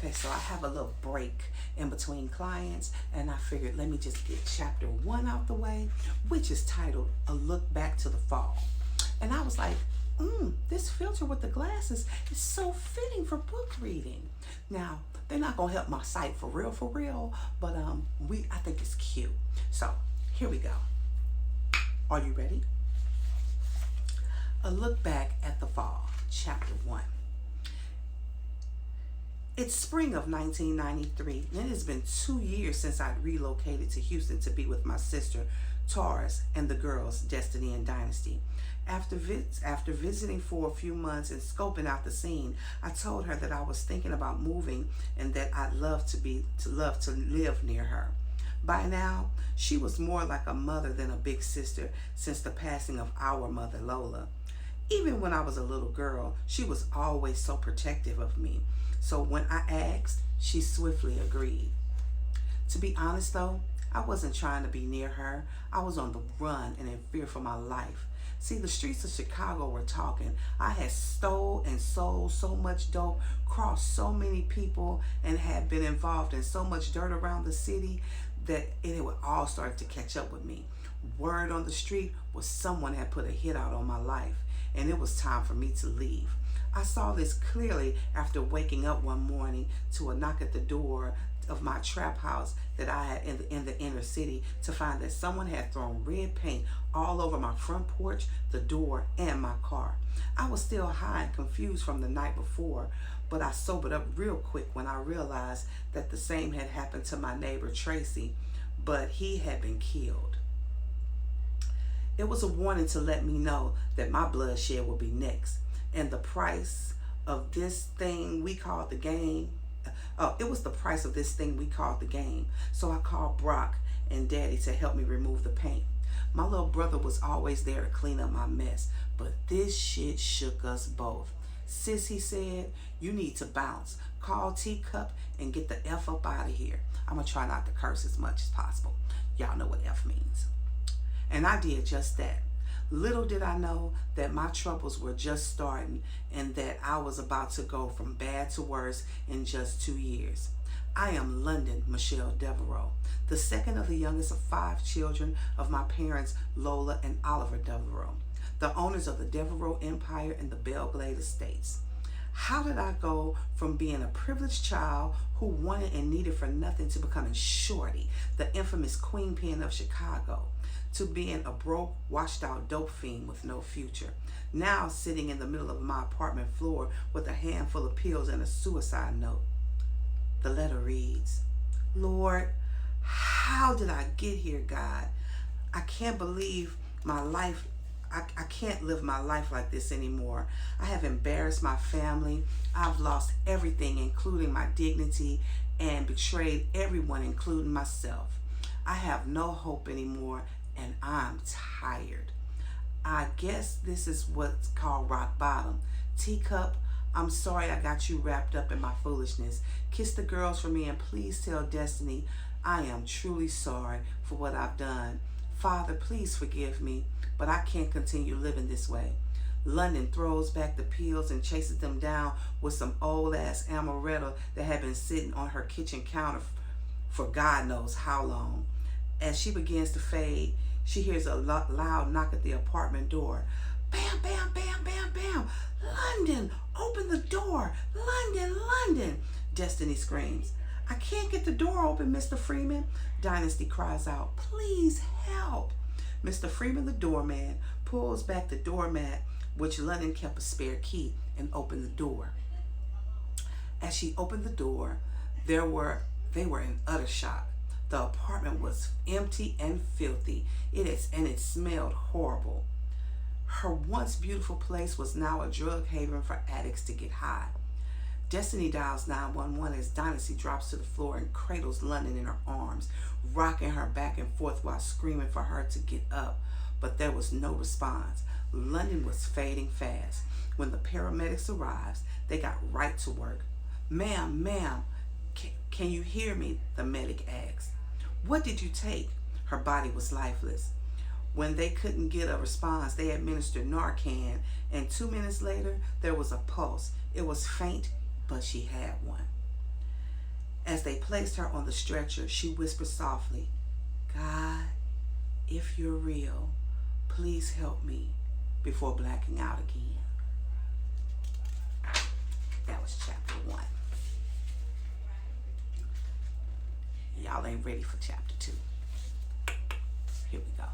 Okay, so I have a little break in between clients, and I figured let me just get chapter 1 out the way, which is titled A Look Back to the Fall. And I was like, this filter with the glasses is so fitting for book reading. Now, they're not gonna help my site for real, but I think it's cute. So here we go. Are you ready? A Look Back at the Fall, chapter 1. It's spring of 1993, and it has been 2 years since I'd relocated to Houston to be with my sister, Taurus, and the girls, Destiny and Dynasty. After visiting for a few months and scoping out the scene, I told her that I was thinking about moving and that I'd love to live near her. By now, she was more like a mother than a big sister since the passing of our mother, Lola. Even when I was a little girl, she was always so protective of me. So when I asked, she swiftly agreed. To be honest though, I wasn't trying to be near her. I was on the run and in fear for my life. See, the streets of Chicago were talking. I had stole and sold so much dope, crossed so many people, and had been involved in so much dirt around the city that it would all start to catch up with me. Word on the street was someone had put a hit out on my life, and it was time for me to leave. I saw this clearly after waking up one morning to a knock at the door of my trap house that I had in the inner city, to find that someone had thrown red paint all over my front porch, the door, and my car. I was still high and confused from the night before, but I sobered up real quick when I realized that the same had happened to my neighbor Tracy, but he had been killed. It was a warning to let me know that my bloodshed would be next, and the price of this thing we called the game. It was the price of this thing we called the game. So I called Brock and Daddy to help me remove the paint. My little brother was always there to clean up my mess, but this shit shook us both. Sis, he said, you need to bounce. Call Teacup and get the F up out of here. I'm gonna try not to curse as much as possible. Y'all know what F means. And I did just that. Little did I know that my troubles were just starting and that I was about to go from bad to worse in just 2 years. I am London Michelle Devereaux, the second of the youngest of 5 children of my parents, Lola and Oliver Devereaux, the owners of the Devereaux Empire and the Belglade Estates. How did I go from being a privileged child who wanted and needed for nothing to becoming Shorty, the infamous queenpin of Chicago, to being a broke, washed out dope fiend with no future, now sitting in the middle of my apartment floor with a handful of pills and a suicide note? The letter reads, Lord, how did I get here, God? I can't believe my life. I can't live my life like this anymore. I have embarrassed my family. I've lost everything, including my dignity, and betrayed everyone, including myself. I have no hope anymore, and I'm tired. I guess this is what's called rock bottom. Teacup, I'm sorry I got you wrapped up in my foolishness. Kiss the girls for me and please tell Destiny I am truly sorry for what I've done. Father, please forgive me, but I can't continue living this way. London throws back the pills and chases them down with some old ass amaretto that had been sitting on her kitchen counter for God knows how long. As she begins to fade, she hears a loud knock at the apartment door. Bam, bam, bam, bam, bam. London, open the door. London, London. Destiny screams. I can't get the door open, Mr. Freeman. Dynasty cries out, please help. Mr. Freeman, the doorman, pulls back the doormat, which London kept a spare key, and opened the door. As she opened the door, they were in utter shock. The apartment was empty and filthy. It smelled horrible. Her once beautiful place was now a drug haven for addicts to get high. Destiny dials 911 as Dynasty drops to the floor and cradles London in her arms, rocking her back and forth while screaming for her to get up. But there was no response. London was fading fast. When the paramedics arrived, they got right to work. Ma'am, can you hear me? The medic asked. What did you take? Her body was lifeless. When they couldn't get a response, they administered Narcan, and 2 minutes later, there was a pulse. It was faint, but she had one. As they placed her on the stretcher, she whispered softly, God, if you're real, please help me before blacking out again. That was chapter 1. Y'all ain't ready for chapter 2. Here we go.